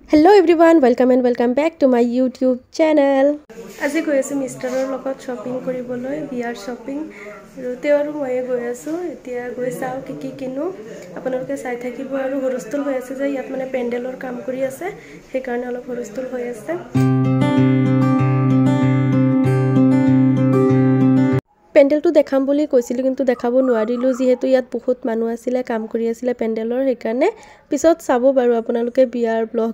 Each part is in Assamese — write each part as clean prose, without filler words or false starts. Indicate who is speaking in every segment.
Speaker 1: Hello everyone, welcome and welcome back to my YouTube channel. আজি গৈ আছো মিষ্টাৰৰ লগত শ্বপিং কৰিবলৈ বিয়াৰ শ্বপিং আৰু তেৱাৰো মই গৈ আছো এতিয়া গৈ চাও কি কিনো আপোনালোকে চাই থাকিব আৰু হৰস্থল হৈ আছে যে ইয়াত মানে পেন্ডেলৰ কাম কৰি আছে সেই কাৰণে অলপ হৰস্থল হৈ আছে পেন্ডেলটো দেখাম বুলি কৈছিল কিন্তু দেখাব নোৱাৰিলো যেহেতু ইয়াত বহুত মানুহ আছিল কাম কৰি আছিল পেন্ডেলৰ সেই কাৰণে পিছত চাব বাৰু আপোনালোকে বিয়াৰ ব্লগ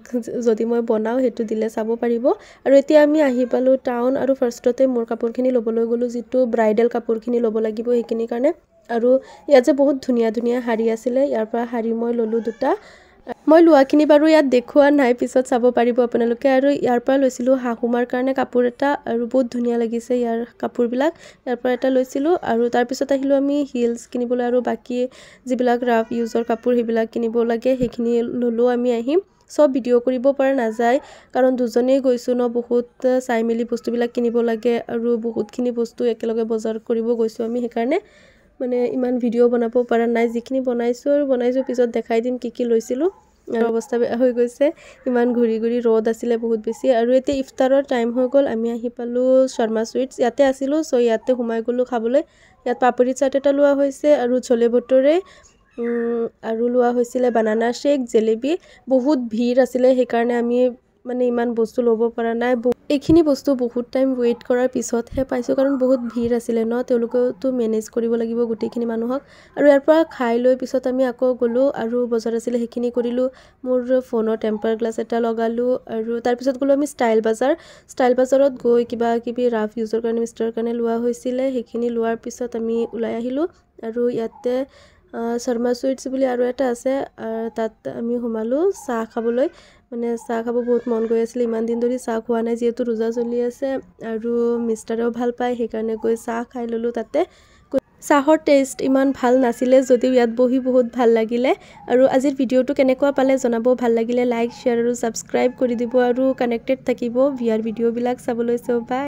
Speaker 1: যদি মই বনাও হেতু দিলে চাব পাৰিব আৰু এতিয়া আমি আহি পালো টাউন আৰু ফাৰ্ষ্টতে মোৰ কাপোৰখিনি লবলৈ গলো যেটো ব্ৰাইডাল কাপোৰখিনি লব লাগিব হেকিনি কাৰণে আৰু ইয়াত যে বহুত ধুনিয়া ধুনিয়া হাৰি আছিল ইয়াৰ পৰা হাৰি মই ললো দুটা মই লুৱাখিনি বাৰু ইয়াত দেখুৱা নাই পিছত চাব পাৰিব আপোনালোকে আৰু ইয়াৰ পৰা লৈছিলো হাহুমাৰ কাৰণে কাপোৰ এটা আৰু বহুত ধুনিয়া লাগিছে ইয়াৰ কাপোৰবিলাক ইয়াৰ পৰা এটা লৈছিলো আৰু তাৰ পিছত আহিলো আমি হিলছ কিনিবলৈ আৰু বাকি যিবিলাক ৰাফ ইউজৰ কাপোৰ হেবিলাক কিনিব লাগে হেখিনি ললো আমি আহিম সব ভিডিও কৰিব পৰা নাযায় কাৰণ দুজনেই গৈছো ন বহুত চাই মেলি বস্তুবিলাক কিনিব লাগে আৰু বহুতখিনি বস্তু একেলগে বজাৰ কৰিব গৈছো আমি সেই কাৰণে মানে ইমান ভিডিও বনাব পৰা নাই যিখিনি বনাইছো পিছত দেখাই দিম কি লৈছিলো আৰু অৱস্থা হৈ গৈছে ইমান ঘুৰি ঘুৰি ৰ'দ আছিল বহুত বেছি আৰু এতে ইফতাৰৰ টাইম হৈ গল আমি আহি পালো শৰ্মা সুইটস ইয়াতে আছিলো সো ইয়াতে ঘুমাই গলো খাবলৈ ইয়াত পাপৰি চাট এটা লোৱা হৈছে আৰু ছোলে ভটোৰে আৰু লোৱা হৈছিল বানানা শেক জেলেবি বহুত ভিৰ আছিল সেই কাৰণে আমি মানে ইমান বস্তু লব পৰা নাই এইখিনি বস্তু বহুত টাইম ওয়েট কৰাৰ পিছত হে পাইছো কাৰণ বহুত ভিৰ আছিল ন তেওঁলোকেও মেনেজ কৰিব লাগিব গুটেখিনি মানুহক আৰু ইয়াৰ পৰা খাই লৈ পিছত আমি আকৌ গলো আৰু বজাৰ আছিল হেখিনি কৰিলো মোৰ ফোনৰ টেম্পাৰ গ্লাস এটা লগালো আৰু তাৰ পিছত গলো আমি ষ্টাইল বাজাৰত গৈ কিবা কিবি ৰাফ ইউজৰ কাৰণে মিষ্টাৰৰ কাৰণে লোৱা হৈছিল হেখিনি লোৱাৰ পিছত আমি উলাই আহিলো আৰু ইয়াতে শৰ্মা সুইটস বুলি আৰু এটা আছে তাত আমি হুমালো চাহ খাবলৈ মানে চাহ খাব বহুত মন গৈ আছিল ইমান দিন ধৰি চাহ খোৱা নাই যেহেতু ৰোজা চলি আছে আৰু মিষ্টাৰেও ভাল পায় সেই কাৰণে গৈ চাহ খাই ললো তাতে চাহৰ টেষ্ট ইমান ভাল নাছিলে যদিও ইয়াত বহি বহুত ভাল লাগিলে আৰু আজিৰ ভিডিওটো কেনেকুৱা পালে জনাব ভাল লাগিলে লাইক শেয়াৰ আৰু সাবস্ক্ৰাইব কৰি দিব আৰু কানেক্টেড থাকিব ভিআৰ ভিডিওবিলাক চাবলৈ সো বাই